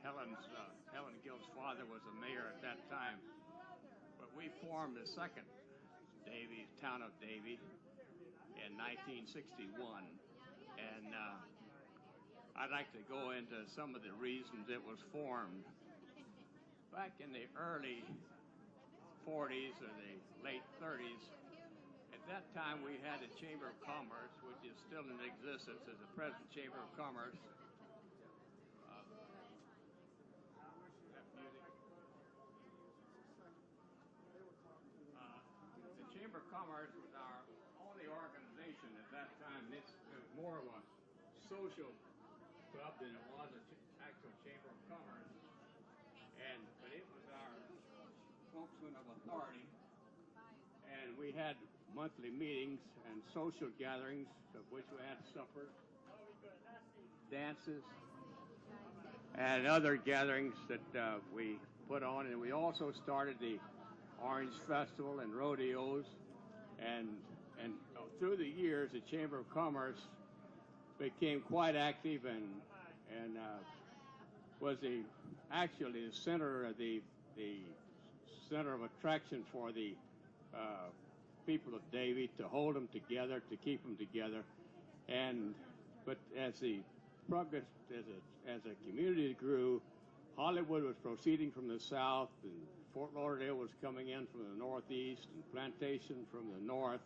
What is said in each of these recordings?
Helen Gill's father was the mayor at that time. But we formed the second town of Davie in 1961. And I'd like to go into some of the reasons it was formed. Back in the early 40s or the late 30s, at that time we had a Chamber of Commerce, which is still in existence as the present Chamber of Commerce. The Chamber of Commerce was our only organization at that time. It was more of a social club than it was an actual Chamber of Commerce. But it was our spokesman of authority. And we had monthly meetings and social gatherings, of which we had suppers, dances, and other gatherings that we put on. And we also started the Orange Festival and rodeos. And through the years, the Chamber of Commerce became quite active and was actually the center of the center of attraction for the people of Davie, to hold them together, to keep them together. But as the progress, as a community grew, Hollywood was proceeding from the south, and Fort Lauderdale was coming in from the northeast, and Plantation from the north.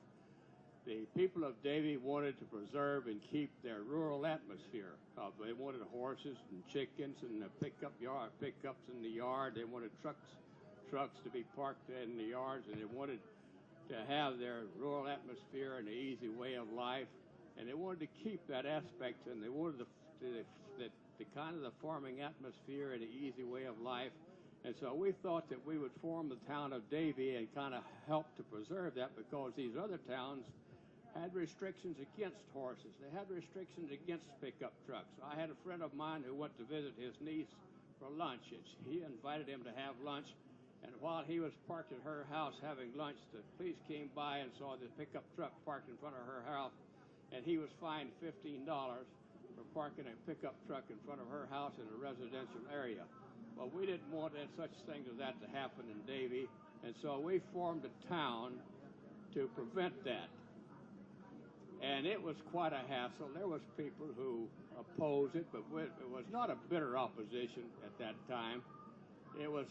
The people of Davie wanted to preserve and keep their rural atmosphere. They wanted horses and chickens and pickups in the yard. They wanted trucks to be parked in the yards, and they wanted to have their rural atmosphere and the easy way of life. And they wanted to keep that aspect, and they wanted the kind of the farming atmosphere and the easy way of life. And so we thought that we would form the town of Davie and kind of help to preserve that, because these other towns had restrictions against horses. They had restrictions against pickup trucks. I had a friend of mine who went to visit his niece for lunch. He invited him to have lunch, and while he was parked at her house having lunch, the police came by and saw the pickup truck parked in front of her house, and he was fined $15 for parking a pickup truck in front of her house in a residential area. Well, we didn't want such things as that to happen in Davie, and so we formed a town to prevent that. And it was quite a hassle. There was people who opposed it, but it was not a bitter opposition at that time. It was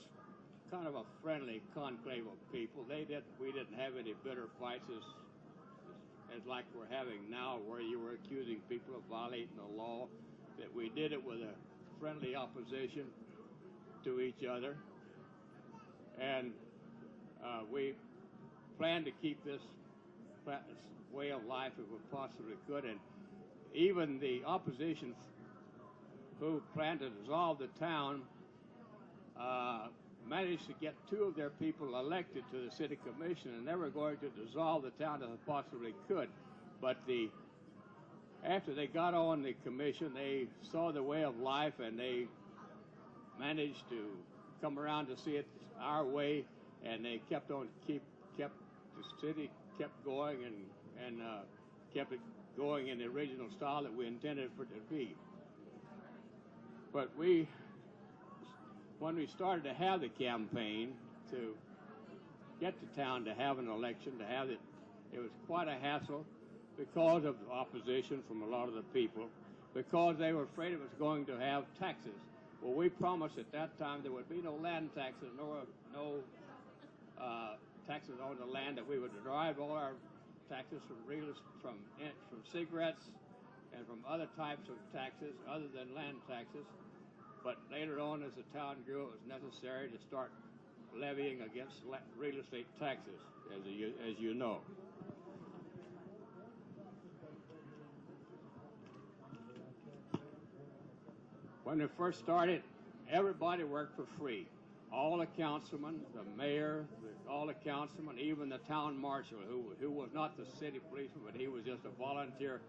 kind of a friendly conclave of people. We didn't have any bitter fights as like we're having now, where you were accusing people of violating the law. That we did it with a friendly opposition to each other, and we planned to keep this way of life if we possibly could. And even the opposition who planned to dissolve the town managed to get two of their people elected to the city commission, and they were going to dissolve the town if they possibly could. But after they got on the commission, they saw the way of life, and they managed to come around to see it our way, and they kept the city kept going and kept it going in the original style that we intended for it to be. But when we started to have the campaign to get the town to have an election, it was quite a hassle because of the opposition from a lot of the people, because they were afraid it was going to have taxes. Well, we promised at that time there would be no land taxes, no taxes on the land, that we would derive all our taxes from cigarettes and from other types of taxes other than land taxes. But later on, as the town grew, it was necessary to start levying against real estate taxes, as you know. When we first started, everybody worked for free. All the councilmen, the mayor, all the councilmen, even the town marshal, who was not the city policeman, but he was just a volunteer,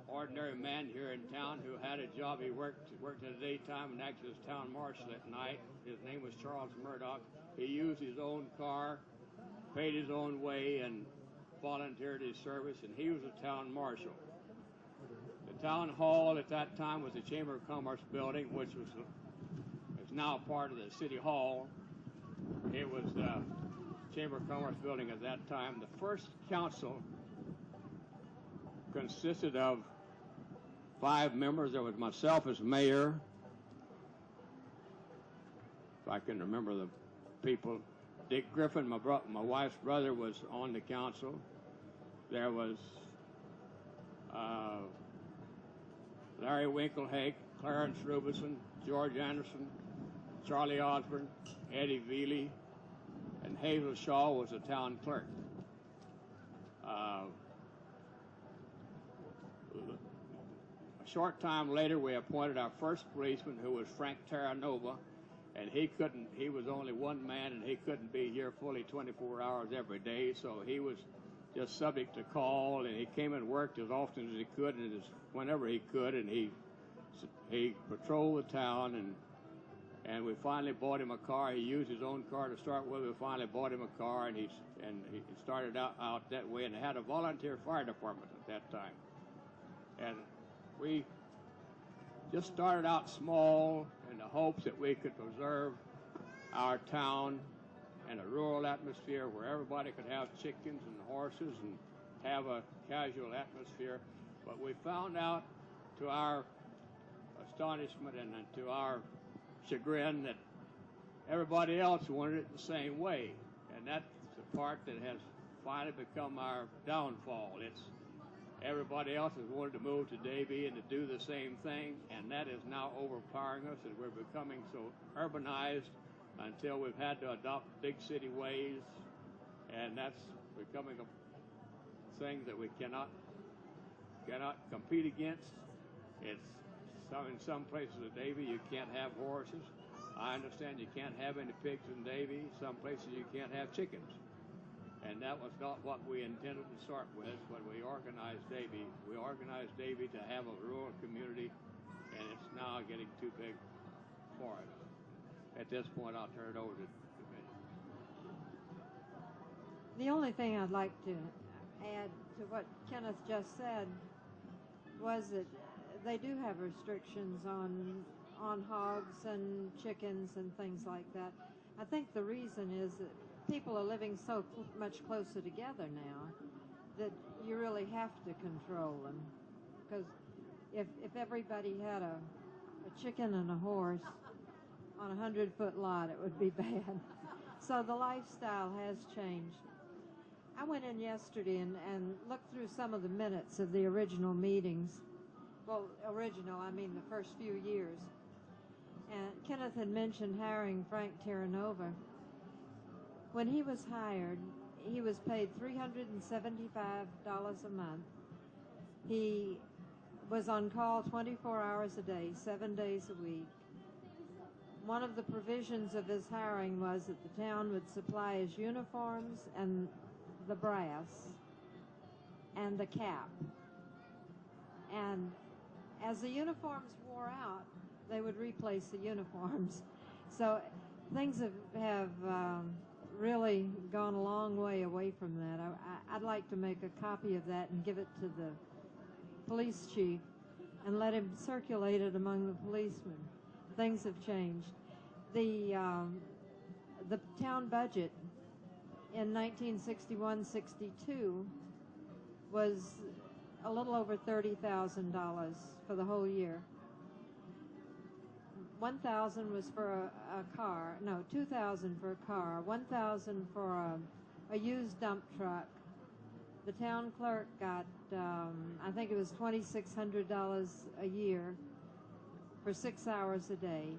ordinary man here in town who had a job. He worked in the daytime and acted as town marshal at night. His name was Charles Murdoch. He used his own car, paid his own way, and volunteered his service, and he was a town marshal. The town hall at that time was the Chamber of Commerce building, which is now part of the City Hall. It was the Chamber of Commerce building at that time. The first council consisted of 5 members. There was myself as mayor, if I can remember the people. Dick Griffin, my wife's brother, was on the council. There was Larry Winklehake, Clarence Rubinson, George Anderson, Charlie Osborne, Eddie Veely, and Hazel Shaw was the town clerk. A short time later, we appointed our first policeman, who was Frank Terranova, and he was only one man, and he couldn't be here fully 24 hours every day, so he was just subject to call, and he came and worked as often as he could and whenever he could, and he patrolled the town, and we finally bought him a car. He used his own car to start with. We finally bought him a car, and he started out that way, and had a volunteer fire department at that time. And we just started out small in the hopes that we could preserve our town and a rural atmosphere where everybody could have chickens and horses and have a casual atmosphere. But we found out, to our astonishment and to our chagrin, that everybody else wanted it the same way. And that's the part that has finally become our downfall. It's everybody else has wanted to move to Davie and to do the same thing, and that is now overpowering us, and we're becoming so urbanized until we've had to adopt big city ways, and that's becoming a thing that we cannot compete against. It's in some places of Davie you can't have horses. I understand you can't have any pigs in Davie. Some places you can't have chickens. And that was not what we intended to start with when we organized Davie. We organized Davie to have a rural community, and it's now getting too big for us. At this point, I'll turn it over to the committee. The only thing I'd like to add to what Kenneth just said was that they do have restrictions on hogs and chickens and things like that. I think the reason is that people are living so much closer together now that you really have to control them. Because if everybody had a chicken and a horse on a 100-foot lot, it would be bad. So the lifestyle has changed. I went in yesterday and looked through some of the minutes of the original meetings. Well, original, I mean the first few years. And Kenneth had mentioned hiring Frank Terranova. When he was hired, he was paid $375 a month. He was on call 24 hours a day, 7 days a week. One of the provisions of his hiring was that the town would supply his uniforms and the brass and the cap. And as the uniforms wore out, they would replace the uniforms. So things have really gone a long way away from that. I'd like to make a copy of that and give it to the police chief and let him circulate it among the policemen. Things have changed. The town budget in 1961-62 was a little over $30,000 for the whole year. $1,000 was for a car. No, $2,000 for a car. $1,000 for a used dump truck. The town clerk got, I think it was $2,600 a year for 6 hours a day.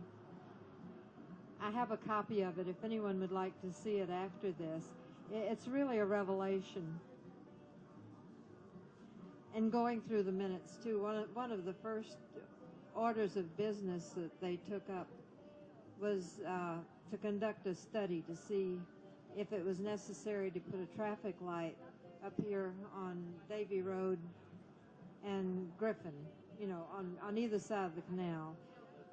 I have a copy of it if anyone would like to see it after this. It's really a revelation. And going through the minutes too, one of the first orders of business that they took up was to conduct a study to see if it was necessary to put a traffic light up here on Davie Road and Griffin, you know, on either side of the canal.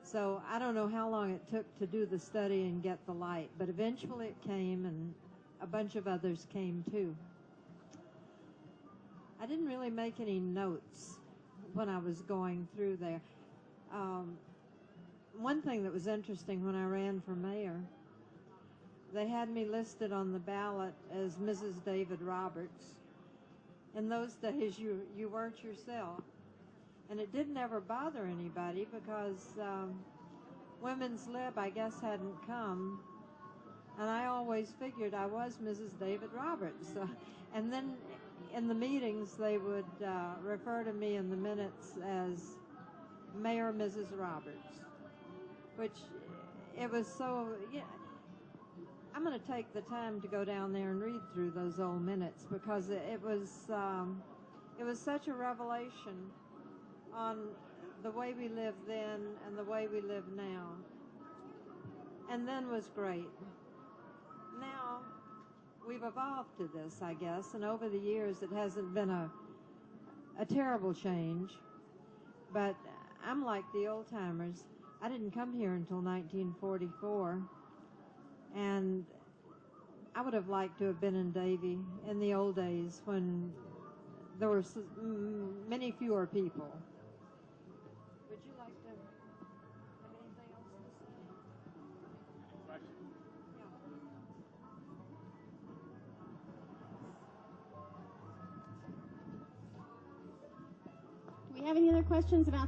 So I don't know how long it took to do the study and get the light, but eventually it came, and a bunch of others came too. I didn't really make any notes when I was going through there. One thing that was interesting when I ran for mayor, they had me listed on the ballot as Mrs. David Roberts. In those days, you weren't yourself. And it didn't ever bother anybody because Women's Lib, I guess, hadn't come. And I always figured I was Mrs. David Roberts. And then in the meetings, they would refer to me in the minutes as Mayor Mrs. Roberts, which it was so, yeah. I'm going to take the time to go down there and read through those old minutes because it was such a revelation on the way we lived then and the way we live now. And then was great. Now, we've evolved to this, I guess, and over the years it hasn't been a terrible change. But I'm like the old timers. I didn't come here until 1944. And I would have liked to have been in Davie in the old days when there were many fewer people. Would you like to have anything else to say? Questions? Do we have any other questions about